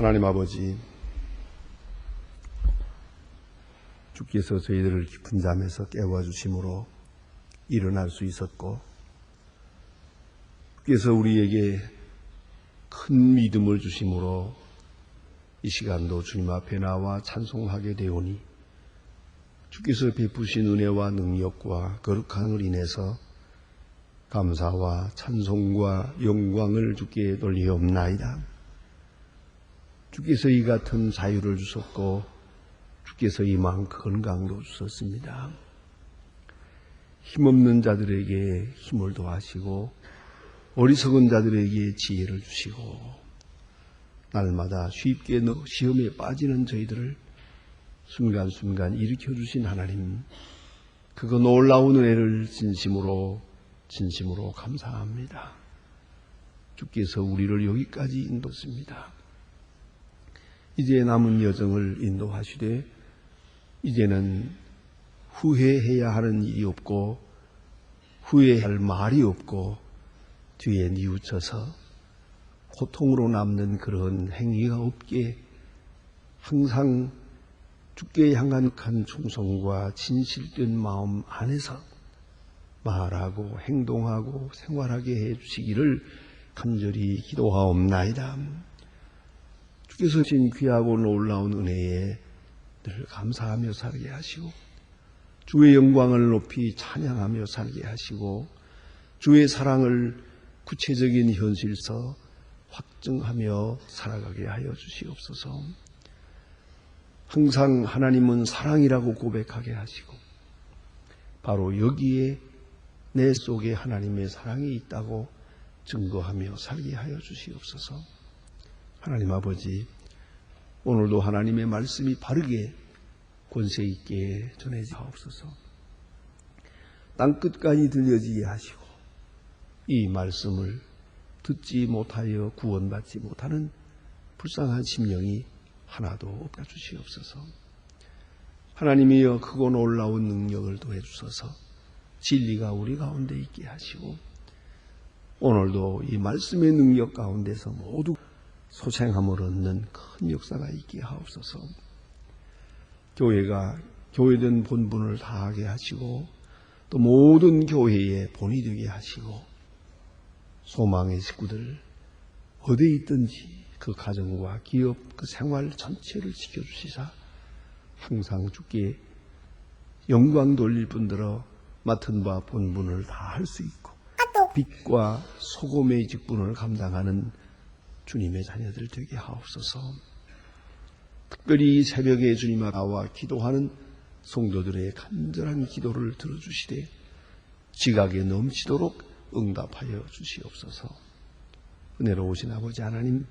하나님 아버지, 주께서 저희들을 깊은 잠에서 깨워주심으로 일어날 수 있었고, 주께서 우리에게 큰 믿음을 주심으로 이 시간도 주님 앞에 나와 찬송하게 되오니, 주께서 베푸신 은혜와 능력과 거룩함을 인해서 감사와 찬송과 영광을 주께 돌리옵나이다. 주께서 이 같은 자유를 주셨고 주께서 이만 건강도 주셨습니다. 힘없는 자들에게 힘을 더하시고 어리석은 자들에게 지혜를 주시고 날마다 쉽게 시험에 빠지는 저희들을 순간순간 일으켜 주신 하나님, 그거 놀라운 은혜를 진심으로 감사합니다. 주께서 우리를 여기까지 인도했습니다. 이제 남은 여정을 인도하시되 이제는 후회해야 하는 일이 없고 후회할 말이 없고 뒤에 뉘우쳐서 고통으로 남는 그런 행위가 없게 항상 주께 향한 큰 충성과 진실된 마음 안에서 말하고 행동하고 생활하게 해주시기를 간절히 기도하옵나이다. 주께서 주신 귀하고 놀라운 은혜에 늘 감사하며 살게 하시고 주의 영광을 높이 찬양하며 살게 하시고 주의 사랑을 구체적인 현실서 확증하며 살아가게 하여 주시옵소서. 항상 하나님은 사랑이라고 고백하게 하시고 바로 여기에 내 속에 하나님의 사랑이 있다고 증거하며 살게 하여 주시옵소서. 하나님 아버지, 오늘도 하나님의 말씀이 바르게 권세 있게 전해지옵소서. 땅끝까지 들려지게 하시고 이 말씀을 듣지 못하여 구원받지 못하는 불쌍한 심령이 하나도 없게 주시옵소서. 하나님이여 크고 놀라운 능력을 더해 주셔서 진리가 우리 가운데 있게 하시고 오늘도 이 말씀의 능력 가운데서 모두 소생함을 얻는 큰 역사가 있게 하옵소서. 교회가 교회된 본분을 다하게 하시고 또 모든 교회의 본이 되게 하시고 소망의 식구들 어디에 있든지 그 가정과 기업 그 생활 전체를 지켜주시사 항상 주께 영광 돌릴 뿐더러 맡은 바 본분을 다 할 수 있고 빛과 소금의 직분을 감당하는 주님의 자녀들 되게 하옵소서. 특별히 이 새벽에 주님 앞에 나와 기도하는 성도들의 간절한 기도를 들어주시되 지각에 넘치도록 응답하여 주시옵소서. 은혜로우신 아버지 하나님,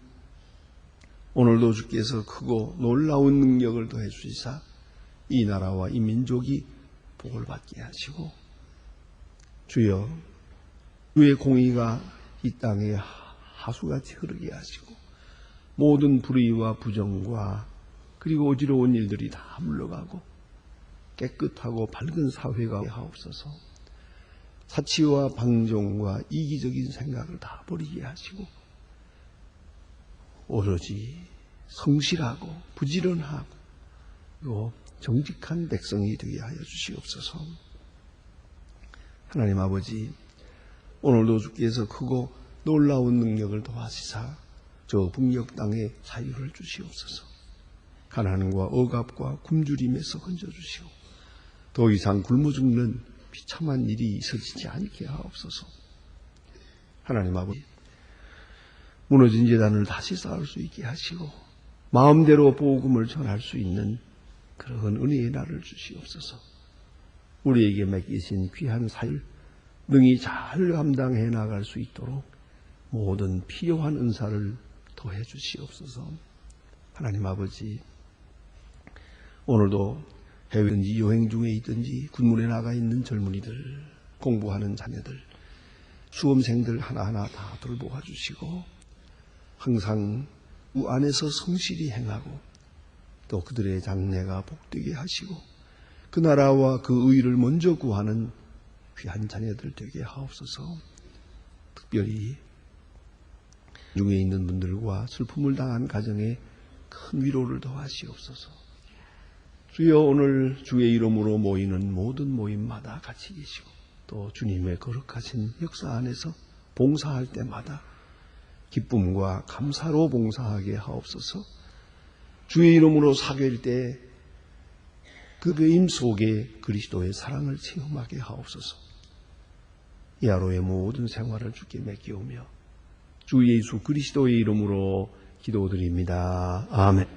오늘도 주께서 크고 놀라운 능력을 더해 주시사 이 나라와 이 민족이 복을 받게 하시고 주여 주의 공의가 이 땅에 하수같이 흐르게 하시고 모든 불의와 부정과 그리고 어지러운 일들이 다 물러가고 깨끗하고 밝은 사회가 하옵소서. 사치와 방종과 이기적인 생각을 다 버리게 하시고 오로지 성실하고 부지런하고 그리고 정직한 백성이 되게 하여 주시옵소서. 하나님 아버지, 오늘도 주께서 크고 놀라운 능력을 도와시사 저 북녘 땅에 자유를 주시옵소서. 가난과 억압과 굶주림에서 건져주시고 더 이상 굶어 죽는 비참한 일이 있어지지 않게 하옵소서. 하나님 아버지, 무너진 재단을 다시 쌓을 수 있게 하시고 마음대로 복음을 전할 수 있는 그런 은혜의 날을 주시옵소서. 우리에게 맡기신 귀한 사유를 능히 잘 감당해 나갈 수 있도록 모든 필요한 은사를 더해 주시옵소서. 하나님 아버지, 오늘도 해외든지 여행 중에 있든지 군문에 나가 있는 젊은이들, 공부하는 자녀들, 수험생들 하나하나 다 돌보아 주시고 항상 그 안에서 성실히 행하고 또 그들의 장래가 복되게 하시고 그 나라와 그 의를 먼저 구하는 귀한 자녀들 되게 하옵소서. 특별히 중에 있는 분들과 슬픔을 당한 가정에 큰 위로를 더하시옵소서. 주여, 오늘 주의 이름으로 모이는 모든 모임마다 같이 계시고 또 주님의 거룩하신 역사 안에서 봉사할 때마다 기쁨과 감사로 봉사하게 하옵소서. 주의 이름으로 사귈 때 그 배임 속에 그리스도의 사랑을 체험하게 하옵소서. 이 하루의 모든 생활을 주께 맡기오며 주 예수 그리스도의 이름으로 기도드립니다. 아멘.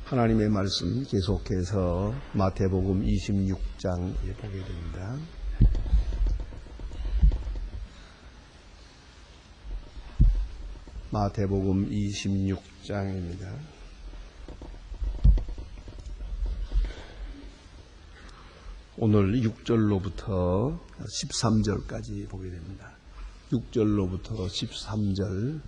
하나님의 말씀 계속해서 마태복음 26장에 보게 됩니다. 마태복음 26장입니다. 오늘 6절로부터 13절까지 보게 됩니다. 6절로부터 13절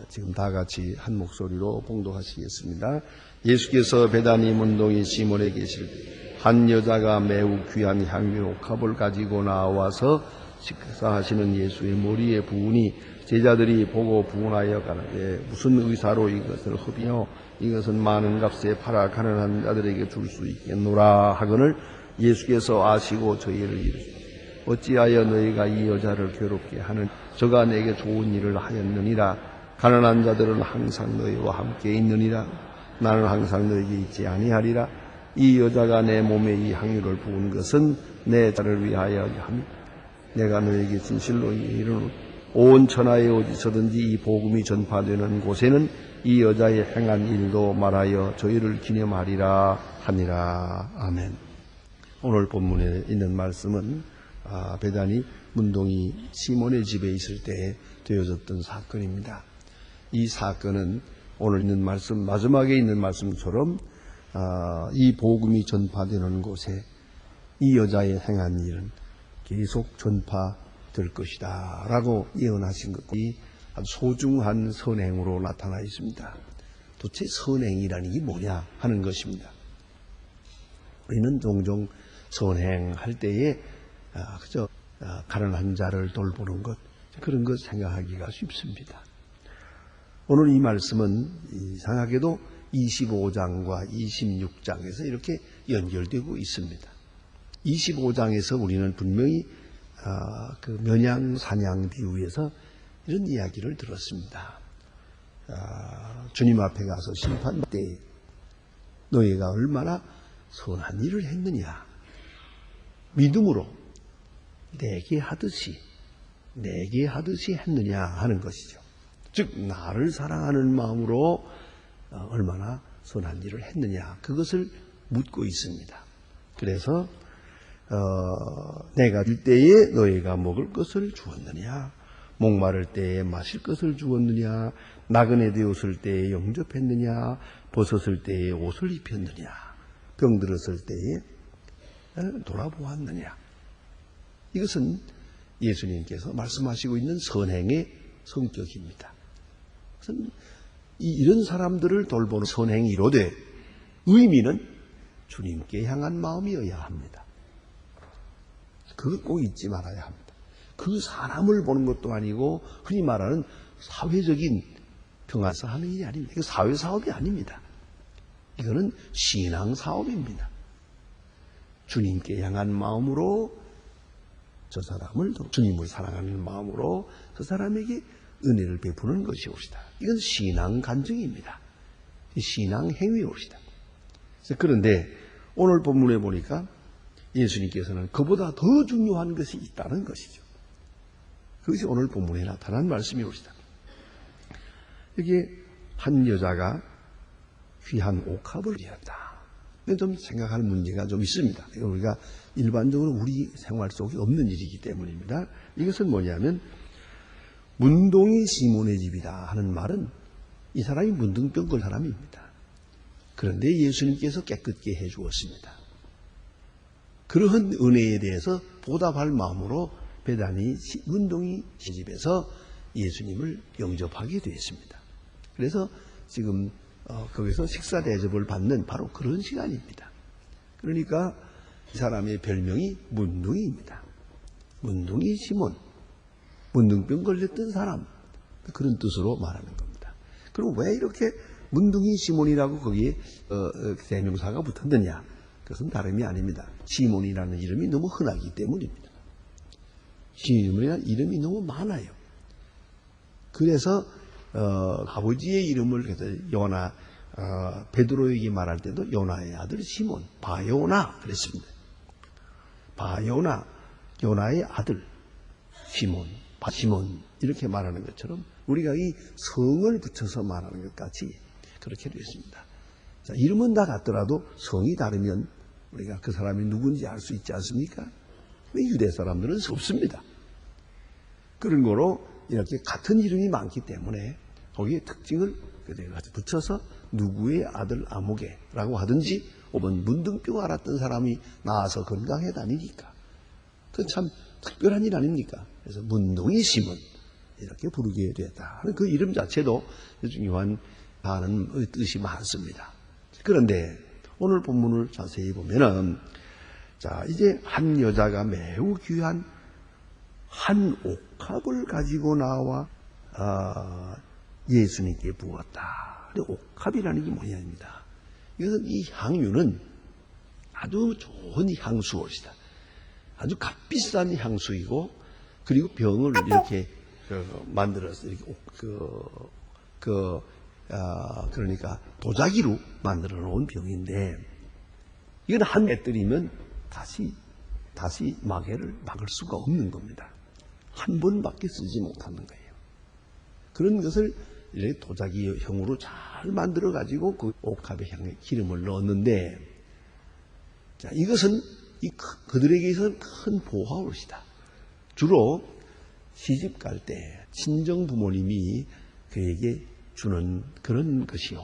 지금 다 같이 한 목소리로 봉독하시겠습니다. 예수께서 베다니 문동이 시몬에 계실 때 한 여자가 매우 귀한 향유 옥합을 가지고 나와서 식사하시는 예수의 머리에 부으니 제자들이 보고 부은하여 가는데 무슨 의사로 이것을 흡이요 이것은 많은 값에 팔아 가난한 자들에게 줄 수 있겠노라 하거늘 예수께서 아시고 저희를 이르시되 어찌하여 너희가 이 여자를 괴롭게 하는 저가 내게 좋은 일을 하였느니라. 가난한 자들은 항상 너희와 함께 있느니라. 나는 항상 너희에게 있지 아니하리라. 이 여자가 내 몸에 이 향유를 부은 것은 내 자를 위하여 함이라. 내가 너희에게 진실로 이르노니 온 천하에 어디서든지 이 복음이 전파되는 곳에는 이 여자의 행한 일도 말하여 저희를 기념하리라 하니라. 아멘. 오늘 본문에 있는 말씀은 베다니 문동이 시몬의 집에 있을 때 되어졌던 사건입니다. 이 사건은 오늘 있는 말씀, 마지막에 있는 말씀처럼 이 복음이 전파되는 곳에 이 여자의 행한 일은 계속 전파될 것이다 라고 예언하신 것이 아주 소중한 선행으로 나타나 있습니다. 도대체 선행이라는 게 뭐냐 하는 것입니다. 우리는 종종 선행할 때에 그저 가난한 자를 돌보는 것, 그런 것 생각하기가 쉽습니다. 오늘 이 말씀은 이상하게도 25장과 26장에서 이렇게 연결되고 있습니다. 25장에서 우리는 분명히 그 면양 사냥 비유에서 이런 이야기를 들었습니다. 주님 앞에 가서 심판 때 너희가 얼마나 선한 일을 했느냐, 믿음으로 내게 하듯이 했느냐 하는 것이죠. 즉 나를 사랑하는 마음으로 얼마나 선한 일을 했느냐, 그것을 묻고 있습니다. 그래서 내가 줄 때에 너희가 먹을 것을 주었느냐, 목마를 때에 마실 것을 주었느냐, 나그네 되었을 때에 영접했느냐, 벗었을 때에 옷을 입혔느냐, 병들었을 때에 돌아보았느냐. 이것은 예수님께서 말씀하시고 있는 선행의 성격입니다. 이런 사람들을 돌보는 선행이 이로되 의미는 주님께 향한 마음이어야 합니다. 그것 꼭 잊지 말아야 합니다. 그 사람을 보는 것도 아니고 흔히 말하는 사회적인 평화사 하는 일이 아닙니다. 이거 사회사업이 아닙니다. 이거는 신앙사업입니다. 주님께 향한 마음으로 저 사람을, 주님을 사랑하는 마음으로 저 사람에게 은혜를 베푸는 것이옵시다. 이건 신앙 간증입니다. 신앙 행위옵시다. 그런데 오늘 본문에 보니까 예수님께서는 그보다 더 중요한 것이 있다는 것이죠. 그것이 오늘 본문에 나타난 말씀이옵시다. 여기에 한 여자가 귀한 옥합을 지었다. 좀 생각할 문제가 좀 있습니다. 우리가 일반적으로 우리 생활 속에 없는 일이기 때문입니다. 이것은 뭐냐면 문동이 시몬의 집이다 하는 말은 이 사람이 문둥병 걸 사람입니다. 그런데 예수님께서 깨끗게 해주었습니다. 그러한 은혜에 대해서 보답할 마음으로 베다니 문동이 시집에서 예수님을 영접하게 되었습니다. 그래서 지금 거기서 식사 대접을 받는 바로 그런 시간입니다. 그러니까 이 사람의 별명이 문둥이입니다. 문둥이 시몬, 문둥병 걸렸던 사람, 그런 뜻으로 말하는 겁니다. 그럼 왜 이렇게 문둥이 시몬이라고 거기에 대명사가 붙었느냐? 그것은 다름이 아닙니다. 시몬이라는 이름이 너무 흔하기 때문입니다. 시몬이라는 이름이 너무 많아요. 그래서 아버지의 이름을 그래서 요나 베드로에게 말할 때도 요나의 아들 시몬, 바요나 그랬습니다. 바요나, 요나의 아들 시몬, 바시몬 이렇게 말하는 것처럼 우리가 이 성을 붙여서 말하는 것 같이 그렇게 되었습니다. 자, 이름은 다 같더라도 성이 다르면 우리가 그 사람이 누군지 알 수 있지 않습니까? 유대 사람들은 없습니다. 그런 거로 이렇게 같은 이름이 많기 때문에 거기에 특징을 붙여서 누구의 아들 아무개라고 하든지 혹은 문둥병 앓았던 사람이 나와서 건강해 다니니까 그 참 특별한 일 아닙니까? 그래서 문둥이 시몬 이렇게 부르게 됐다. 그 이름 자체도 중요한 하는 뜻이 많습니다. 그런데 오늘 본문을 자세히 보면은 자 이제 한 여자가 매우 귀한 한 옥합을 가지고 나와 예수님께 부었다. 근데 옥합이라는 게 뭐냐입니다. 이것은 이 향유는 아주 좋은 향수옷이다. 아주 값비싼 향수이고 그리고 병을 이렇게 만들어서 이렇게 그러니까 도자기로 만들어 놓은 병인데 이건 한 배 때리면 다시 마개를 막을 수가 없는 겁니다. 한 번밖에 쓰지 못하는 거예요. 그런 것을 이렇게 도자기형으로 잘 만들어 가지고 그 옥합의 향에 기름을 넣었는데 자 이것은 그들에게 있어서는 큰 보화옷이다. 주로 시집 갈 때 친정 부모님이 그에게 주는 그런 것이요.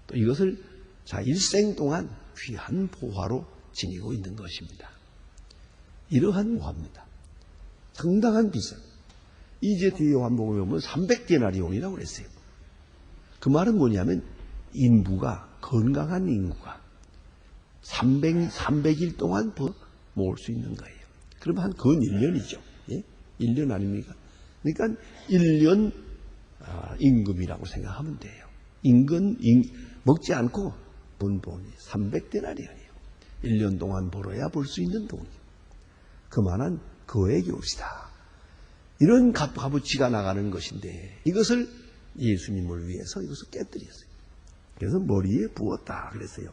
또 이것을 자 일생 동안 귀한 보화로 지니고 있는 것입니다. 이러한 보화입니다. 상당한 비싼. 이제 뒤에 요한복음에 보면 300데나리온이라고 그랬어요. 그 말은 뭐냐면 인부가 건강한 인구가 300일 동안 모을 수 있는 거예요. 그러면 한 건 1년이죠. 예? 1년 아닙니까? 그러니까 1년 임금이라고 생각하면 돼요. 먹지 않고 번 돈이 300데나리온이에요. 1년 동안 벌어야 벌 수 있는 돈이에요. 그만한 거액이 옵시다. 이런 값어치가 나가는 것인데 이것을 예수님을 위해서 이것을 깨뜨렸어요. 그래서 머리에 부었다 그랬어요.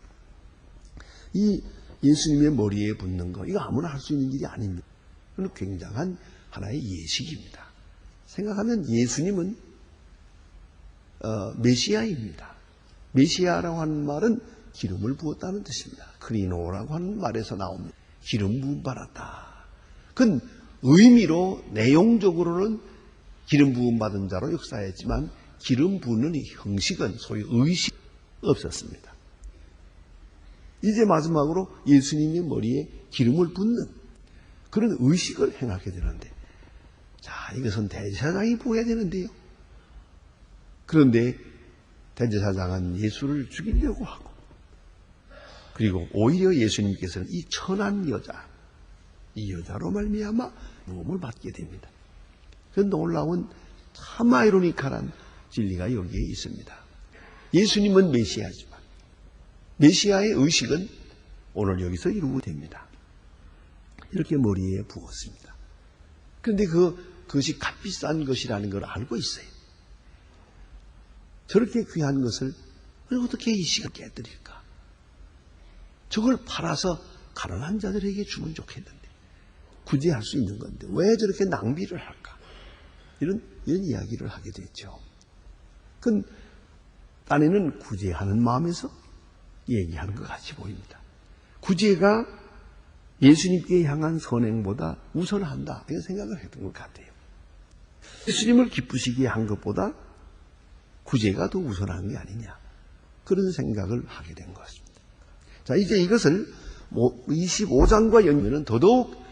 이 예수님의 머리에 붓는 거 이거 아무나 할 수 있는 일이 아닙니다. 이건 굉장한 하나의 예식입니다. 생각하면 예수님은 메시아입니다. 메시아라고 하는 말은 기름을 부었다는 뜻입니다. 크리노라고 하는 말에서 나옵니다. 기름 부음 받았다. 그건 의미로 내용적으로는 기름 부음 받은 자로 역사했지만 기름 부는 형식은 소위 의식 없었습니다. 이제 마지막으로 예수님의 머리에 기름을 붓는 그런 의식을 행하게 되는데 자 이것은 대제사장이 보여야 되는데요. 그런데 대제사장은 예수를 죽이려고 하고 그리고 오히려 예수님께서는 이 천한 여자 이 여자로 말미암아 모험을 받게 됩니다. 그 놀라운 참 아이러니컬한 진리가 여기에 있습니다. 예수님은 메시아지만 메시아의 의식은 오늘 여기서 이루어집니다. 이렇게 머리에 부었습니다. 그런데 그것이 값비싼 것이라는 걸 알고 있어요. 저렇게 귀한 것을 어떻게 이 시간 깨뜨릴까? 저걸 팔아서 가난한 자들에게 주면 좋겠는데 구제할 수 있는 건데 왜 저렇게 낭비를 할까? 이런 이야기를 하게 됐죠. 그건 딴에는 구제하는 마음에서 얘기하는 것 같이 보입니다. 구제가 예수님께 향한 선행보다 우선한다 이런 생각을 했던 것 같아요. 예수님을 기쁘시게 한 것보다 구제가 더 우선한 게 아니냐 그런 생각을 하게 된 것입니다. 자 이제 이것을 25장과 연결은 더더욱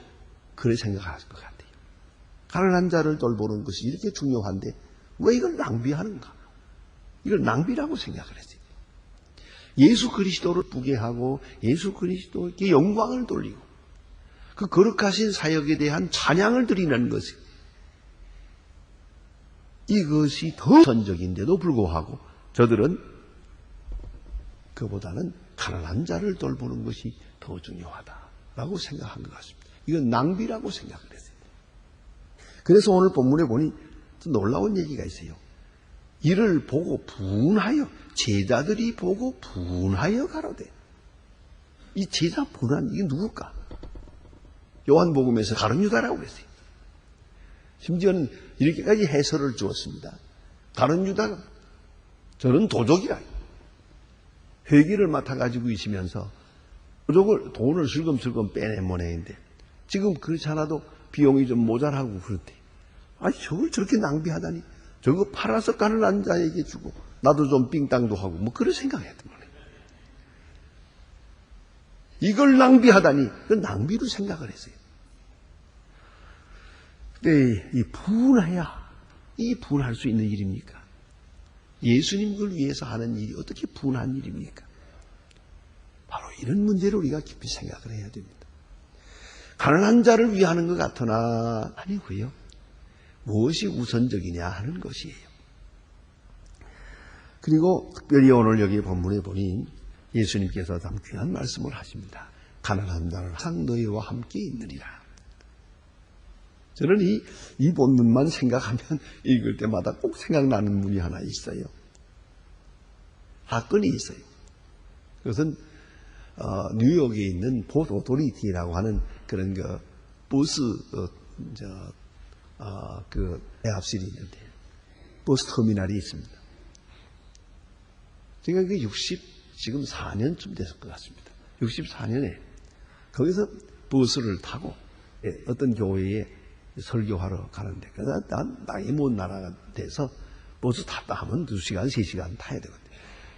그렇게 생각할 것 같아요. 가난한 자를 돌보는 것이 이렇게 중요한데 왜 이걸 낭비하는가? 이걸 낭비라고 생각을 했어요. 예수 그리스도를 부게하고 예수 그리스도에게 영광을 돌리고 그 거룩하신 사역에 대한 찬양을 드리는 것이 이것이 더 선적인데도 불구하고 저들은 그보다는 가난한 자를 돌보는 것이 더 중요하다라고 생각한 것 같습니다. 이건 낭비라고 생각을 했어요. 그래서 오늘 본문에 보니 좀 놀라운 얘기가 있어요. 이를 보고 분하여, 제자들이 보고 분하여 가로되. 이 제자 분한 이게 누굴까? 요한복음에서 가룟 유다라고 그랬어요. 심지어는 이렇게까지 해설을 주었습니다. 가룟 유다가 저는 도적이라. 회기를 맡아가지고 있으면서 도적을 돈을 슬금슬금 빼내모내는데 지금 그렇지 않아도 비용이 좀 모자라고 그런데 아니 저걸 저렇게 낭비하다니 저거 팔아서 가난한 자에게 주고 나도 좀 삥땅도 하고 뭐 그런 생각했던 거예요. 이걸 낭비하다니 그 낭비로 생각을 했어요. 근데 이 분해야 이 분할 수 있는 일입니까? 예수님을 위해서 하는 일이 어떻게 분한 일입니까? 바로 이런 문제를 우리가 깊이 생각을 해야 됩니다. 가난한 자를 위하는 것 같으나 아니고요. 무엇이 우선적이냐 하는 것이에요. 그리고 특별히 오늘 여기 본문에 보니 예수님께서 참 귀한 말씀을 하십니다. 가난한 자는 항상 너희와 함께 있느니라. 저는 이 본문만 생각하면 읽을 때마다 꼭 생각나는 문이 하나 있어요. 사건이 있어요. 그것은 뉴욕에 있는 포트 오토리티라고 하는 그런 버스 대합실이 있는데 버스 터미널이 있습니다. 제가 그게 지금 4년쯤 됐을 것 같습니다. 64년에 거기서 버스를 타고 어떤 교회에 설교하러 가는데 난 나이 못 나라가 돼서 버스 탔다 하면 2시간, 3시간 타야 되거든요.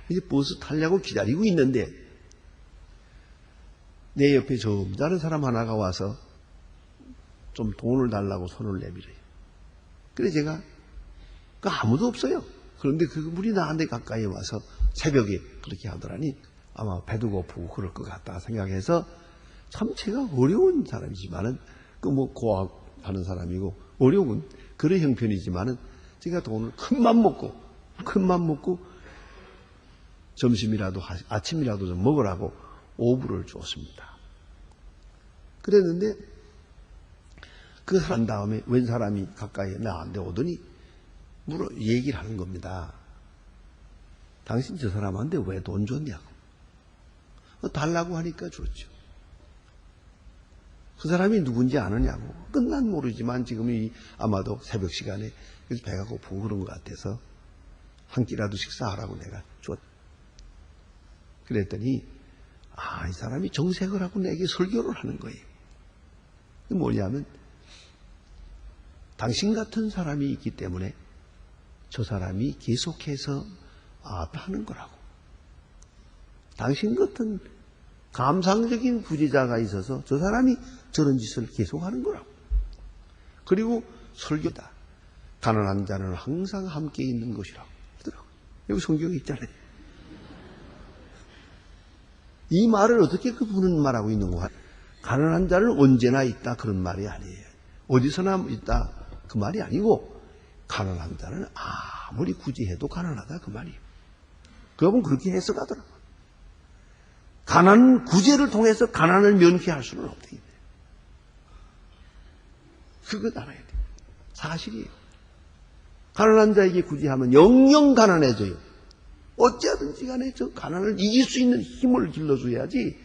이제 버스 타려고 기다리고 있는데 내 옆에 점잖은 사람 하나가 와서 좀 돈을 달라고 손을 내밀어요. 그래 제가 아무도 없어요. 그런데 그분이 나한테 가까이 와서 새벽에 그렇게 하더라니 아마 배도 고프고 그럴 것 같다 생각해서 참 제가 어려운 사람이지만은 뭐 고학하는 사람이고 어려운 그런 형편이지만은 제가 돈을 큰맘 먹고 점심이라도 아침이라도 좀 먹으라고 오불을 줬습니다. 그랬는데 그 한 다음에 웬 사람이 가까이 나한테 오더니 얘기를 하는 겁니다. 당신 저 사람한테 왜 돈 줬냐고. 달라고 하니까 줬죠. 그 사람이 누군지 아느냐고. 끝난 모르지만 지금 아마도 새벽 시간에 그래서 배가 고프고 그런 것 같아서 한 끼라도 식사하라고 내가 줬. 그랬더니 이 사람이 정색을 하고 내게 설교를 하는 거예요. 뭐냐면 당신 같은 사람이 있기 때문에 저 사람이 계속해서 하는 거라고. 당신 같은 감상적인 부지자가 있어서 저 사람이 저런 짓을 계속하는 거라고. 그리고 설교다. 가난한 자는 항상 함께 있는 것이라고 하더라고요. 여기 성경에 있잖아요. 이 말을 어떻게 그분은 말하고 있는 거야? 가난한 자는 언제나 있다 그런 말이 아니에요. 어디서나 있다 그 말이 아니고 가난한 자는 아무리 구제해도 가난하다 그 말이에요. 그분 그렇게 해석하더라고요. 구제를 통해서 가난을 면피할 수는 없다. 그거 알아야 돼요. 사실이에요. 가난한 자에게 구제하면 영영 가난해져요. 어찌하든지 간에 저 가난을 이길 수 있는 힘을 길러줘야지.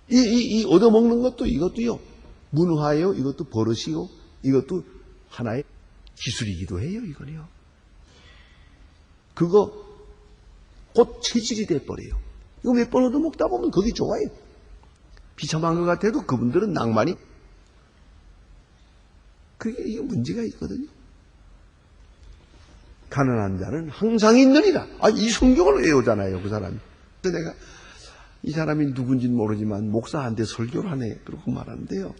이 얻어먹는 것도 이것도요. 문화예요. 이것도 버릇이요. 이것도 하나의 기술이기도 해요. 이거요. 그거 곧 체질이 돼버려요. 이거 몇 번 얻어먹다 보면 그게 좋아요. 비참한 것 같아도 그분들은 낭만이 이게 문제가 있거든요. 가난한 자는 항상 있느니라. 이 성경을 외우잖아요, 그 사람이. 그래서 내가 이 사람이 누군지는 모르지만 목사한테 설교를 하네. 그러고 말하는데요.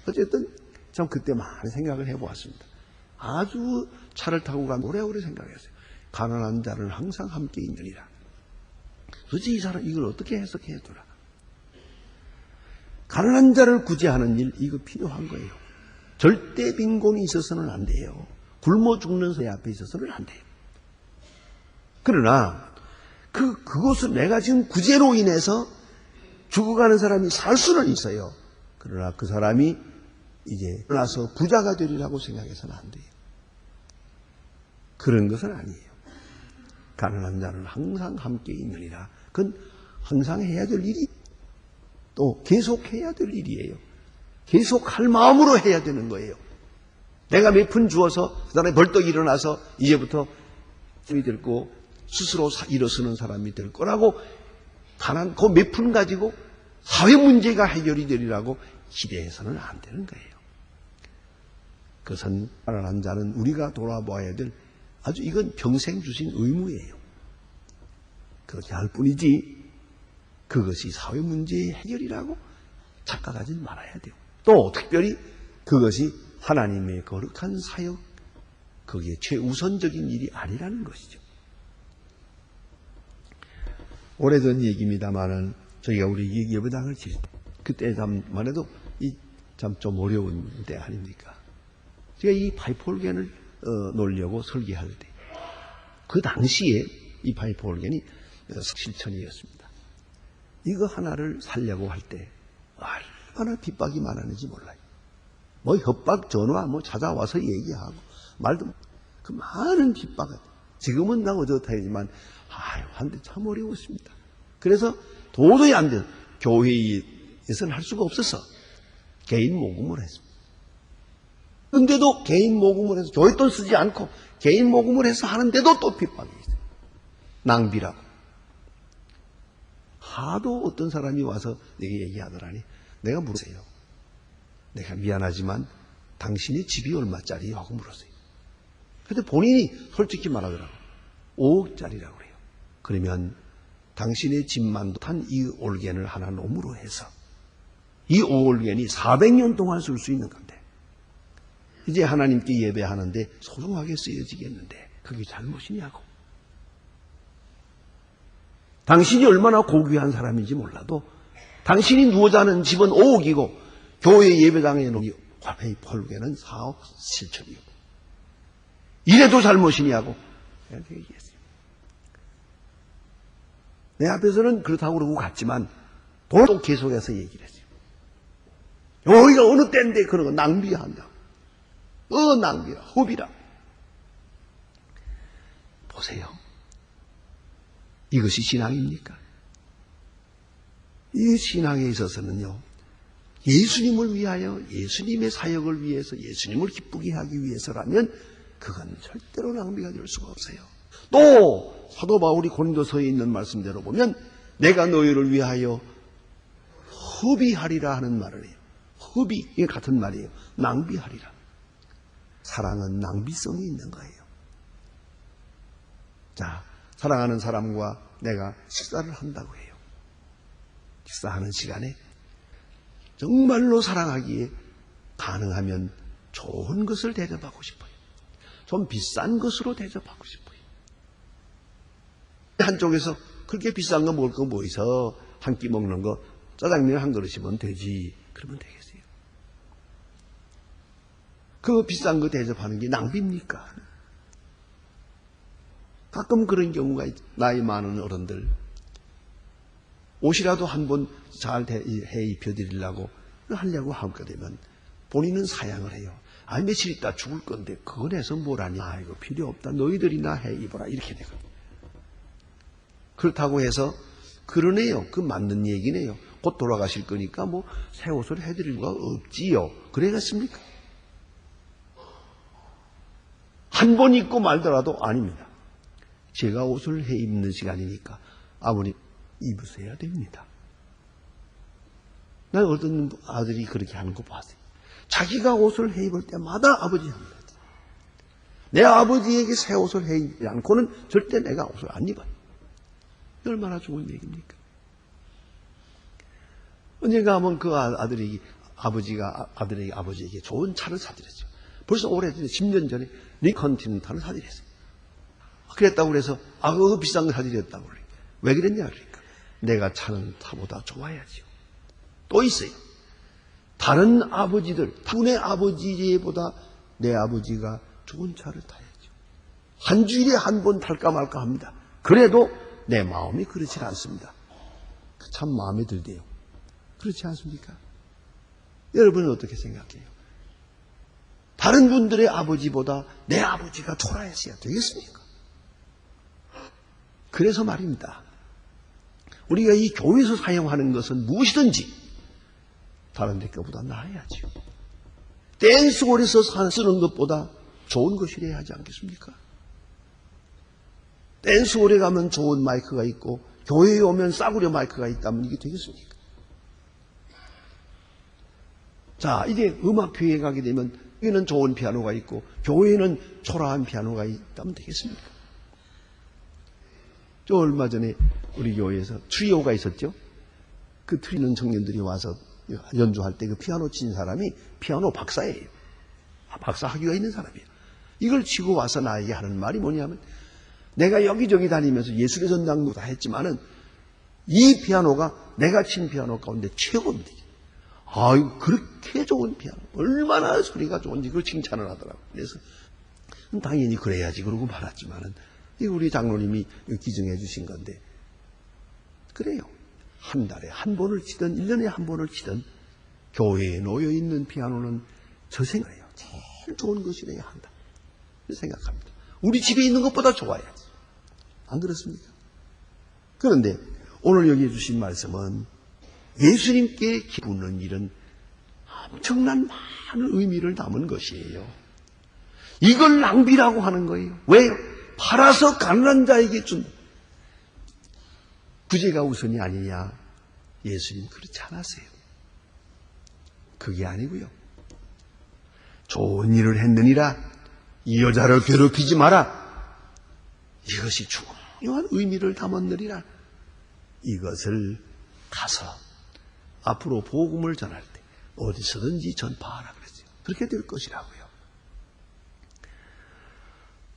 어쨌든 참 그때 많은 생각을 해보았습니다. 아주 차를 타고 가면 오래오래 생각했어요. 가난한 자는 항상 함께 있느니라. 도대체 이 사람 이걸 어떻게 해석해 두라. 가난한 자를 구제하는 일, 이거 필요한 거예요. 절대 빈곤이 있어서는 안 돼요. 굶어 죽는 새 앞에 있어서는 안 돼요. 그러나 그것은 내가 지금 구제로 인해서 죽어가는 사람이 살 수는 있어요. 그러나 그 사람이 이제 일어나서 부자가 되리라고 생각해서는 안 돼요. 그런 것은 아니에요. 가난한 자는 항상 함께 있느니라. 그건 항상 해야 될 일이 또 계속 해야 될 일이에요. 계속 할 마음으로 해야 되는 거예요. 내가 몇 푼 주어서 그 다음에 벌떡 일어나서 이제부터 이 될고 스스로 일어서는 사람이 될 거라고 그 몇 푼 가지고 사회 문제가 해결이 되리라고 기대해서는 안 되는 거예요. 그것은 가난한 자는 우리가 돌아봐야 될 아주 이건 평생 주신 의무예요. 그렇게 할 뿐이지 그것이 사회 문제의 해결이라고 착각하지 말아야 돼요. 또 특별히 그것이 하나님의 거룩한 사역, 거기에 최우선적인 일이 아니라는 것이죠. 오래전 얘기입니다만은 저희가 우리 예배당을 지을 때 그때만 해도 참 좀 어려운 때 아닙니까? 제가 이 파이프 올겐을 놓으려고 설계할 때 그 당시에 이 파이프 올겐이 실천이었습니다. 이거 하나를 살려고 할 때 얼마나 핍박이 많았는지 몰라요. 뭐 협박 전화 찾아와서 얘기하고 말도 그 많은 핍박을 지금은 나 어쩌다이지만 한데 참 어려웠습니다. 그래서 도저히 안 돼요. 교회에서는 할 수가 없어서 개인 모금을 했습니다. 그런데도 개인 모금을 해서 교회 돈 쓰지 않고 개인 모금을 해서 하는데도 또 핍박이 있어요. 낭비라고. 하도 어떤 사람이 와서 내게 얘기하더라니 내가 물었어요. 내가 미안하지만 당신의 집이 얼마짜리 하고 물었어요. 근데 본인이 솔직히 말하더라고요. 5억짜리라고 그래요. 그러면 당신의 집만 탄 이 올겐을 하나 놈으로 해서 이 5올겐이 400년 동안 쓸 수 있는 건데 이제 하나님께 예배하는데 소중하게 쓰여지겠는데 그게 잘못이냐고. 당신이 얼마나 고귀한 사람인지 몰라도 당신이 누워 자는 집은 5억이고 교회 예배당에 놓은 파이프 올겐은 4억 7천이고 이래도 잘못이냐고 이렇게 얘기했어요. 내 앞에서는 그렇다고 그러고 갔지만 또 계속해서 얘기를 했어요. 여기가 어느 때인데 그런 거 낭비한다. 낭비라, 허비라. 보세요. 이것이 신앙입니까? 이 신앙에 있어서는요. 예수님을 위하여 예수님의 사역을 위해서 예수님을 기쁘게 하기 위해서라면 그건 절대로 낭비가 될 수가 없어요. 또 사도 바울이 고린도서에 있는 말씀대로 보면 내가 너희를 위하여 허비하리라 하는 말을 해요. 허비, 이게 같은 말이에요. 낭비하리라. 사랑은 낭비성이 있는 거예요. 자, 사랑하는 사람과 내가 식사를 한다고 해요. 식사하는 시간에 정말로 사랑하기에 가능하면 좋은 것을 대접하고 싶어요. 좀 비싼 것으로 대접하고 싶어요. 한쪽에서 그렇게 비싼 거 먹을 거 뭐 있어? 한 끼 먹는 거 짜장면 한 그릇이면 되지. 그러면 되겠어요. 그 비싼 거 대접하는 게 낭비입니까? 가끔 그런 경우가 있죠. 나이 많은 어른들 옷이라도 한 번 잘 해 입혀드리려고 하려고 하게 되면 본인은 사양을 해요. 며칠 있다 죽을 건데 그거 내서 뭘 하냐. 이거 필요 없다. 너희들이나 해 입어라. 이렇게 되거든요. 그렇다고 해서 그러네요. 그 맞는 얘기네요. 곧 돌아가실 거니까 뭐 새 옷을 해드릴 수가 없지요. 그래겠습니까? 한 번 입고 말더라도 아닙니다. 제가 옷을 해 입는 시간이니까 아버님 입으셔야 됩니다. 난 어떤 아들이 그렇게 하는 거 봤어요. 자기가 옷을 해 입을 때마다 아버지 합니다. 내 아버지에게 새 옷을 해 입지 않고는 절대 내가 옷을 안 입어요. 얼마나 좋은 얘기입니까? 언젠가 한번 그 아들이 아버지에게 좋은 차를 사드렸죠. 벌써 오래전에 10년 전에 리컨티넨탈을 사드렸어요. 그랬다고 그래서 그거 비싼 거 사드렸다고 그래요. 왜 그랬냐 그러니까 내가 차는 차보다 좋아야지요. 또 있어요. 다른 아버지들, 분의 아버지보다 내 아버지가 좋은 차를 타야죠. 한 주일에 한 번 탈까 말까 합니다. 그래도 내 마음이 그렇지 않습니다. 참 마음에 들대요. 그렇지 않습니까? 여러분은 어떻게 생각해요? 다른 분들의 아버지보다 내 아버지가 초라했어야 되겠습니까? 그래서 말입니다. 우리가 이 교회에서 사용하는 것은 무엇이든지 다른 데 것보다 나아야죠. 댄스홀에서 쓰는 것보다 좋은 것이래야 하지 않겠습니까? 댄스홀에 가면 좋은 마이크가 있고 교회에 오면 싸구려 마이크가 있다면 이게 되겠습니까? 자, 이제 음악회에 가게 되면 여기는 좋은 피아노가 있고 교회에는 초라한 피아노가 있다면 되겠습니까? 저 얼마 전에 우리 교회에서 트리오가 있었죠. 그 트리는 청년들이 와서 연주할 때 그 피아노 친 사람이 피아노 박사예요. 박사 학위가 있는 사람이에요. 이걸 치고 와서 나에게 하는 말이 뭐냐면 내가 여기저기 다니면서 예술의 전당도 다 했지만은 이 피아노가 내가 친 피아노 가운데 최고입니다. 아유, 그렇게 좋은 피아노. 얼마나 소리가 좋은지 그걸 칭찬을 하더라고요. 그래서 당연히 그래야지 그러고 말았지만은 우리 장로님이 기증해 주신 건데 그래요. 한 달에 한 번을 치든 1년에 한 번을 치든 교회에 놓여있는 피아노는 저 생각해요. 제일 좋은 것이래야 한다. 생각합니다. 우리 집에 있는 것보다 좋아야지. 안 그렇습니까? 그런데 오늘 여기 주신 말씀은 예수님께 기쁘는 일은 엄청난 많은 의미를 담은 것이에요. 이걸 낭비라고 하는 거예요. 왜요? 팔아서 가난한 자에게 준 구제가 우선이 아니냐. 예수님 그렇지 않았어요. 그게 아니고요. 좋은 일을 했느니라 이 여자를 괴롭히지 마라. 이것이 중요한 의미를 담았느니라. 이것을 가서 앞으로 복음을 전할 때 어디서든지 전파하라 그랬어요. 그렇게 될 것이라고요.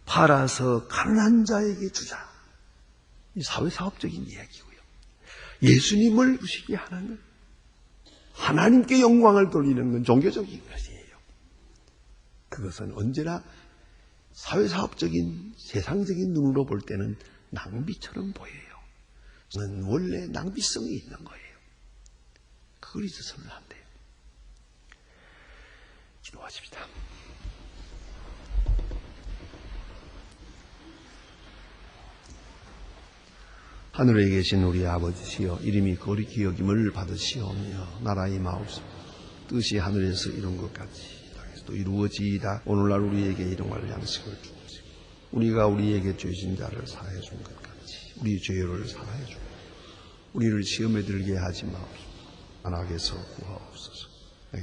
팔아서 가난한 자에게 주자. 이 사회사업적인 이야기고요. 예수님을 부시게 하는 건 하나님께 영광을 돌리는 건 종교적인 것이에요. 그것은 언제나 사회사업적인 세상적인 눈으로 볼 때는 낭비처럼 보여요. 그건 원래 낭비성이 있는 거예요. 그걸 잊어서는 안 돼요. 기도하십시다. 하늘에 계신 우리 아버지시여, 이름이 거룩히 여김을 받으시오며 나라 임하옵소서. 뜻이 하늘에서 이룬 것 같이 땅에서도 이루어지이다. 오늘날 우리에게 일용할 양식을 주옵시고 우리가 우리에게 죄진 자를 사하여 준 것 같이 우리 죄를 사하여 주옵소서. 우리를 시험에 들게 하지 마옵소서. 악에서 구하옵소서.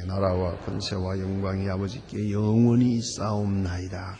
나라와 권세와 영광이 아버지께 영원히 있사옵나이다.